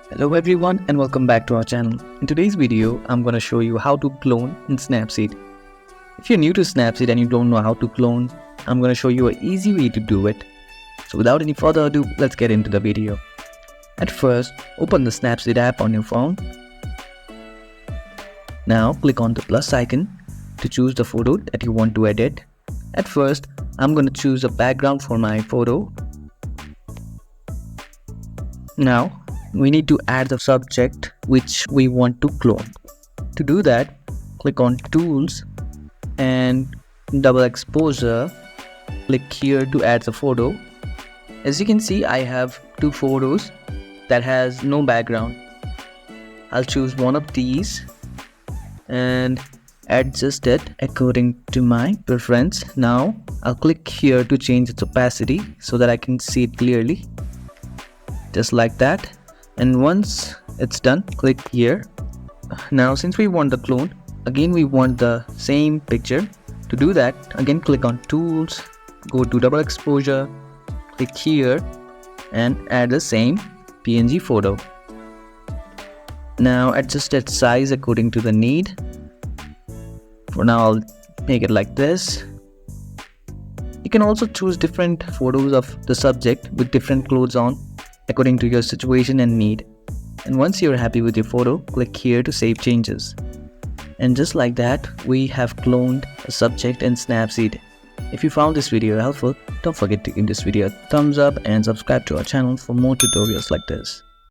Hello everyone and welcome back to our channel. In today's video, I'm going to show you how to clone in Snapseed. If you're new to Snapseed and you don't know how to clone, I'm going to show you an easy way to do it. So without any further ado, let's get into the video. At first, open the Snapseed app on your phone. Now click on the plus icon to choose the photo that you want to edit. At first, I'm going to choose a background for my photo. Now, we need to add the subject which we want to clone. To do that, click on Tools and Double Exposure. Click here to add the photo. As you can see, I have two photos that has no background. I'll choose one of these and adjust it according to my preference. Now, I'll click here to change its opacity so that I can see it clearly. Just like that. And once it's done, click here. Now since we want the clone, again we want the same picture. To do that, again click on Tools, go to Double Exposure, click here and add the same PNG photo. Now adjust its size according to the need. For now I'll make it like this. You can also choose different photos of the subject with different clothes on according to your situation and need. And once you're happy with your photo, click here to save changes. And just like that, we have cloned a subject in Snapseed. If you found this video helpful, don't forget to give this video a thumbs up and subscribe to our channel for more tutorials like this.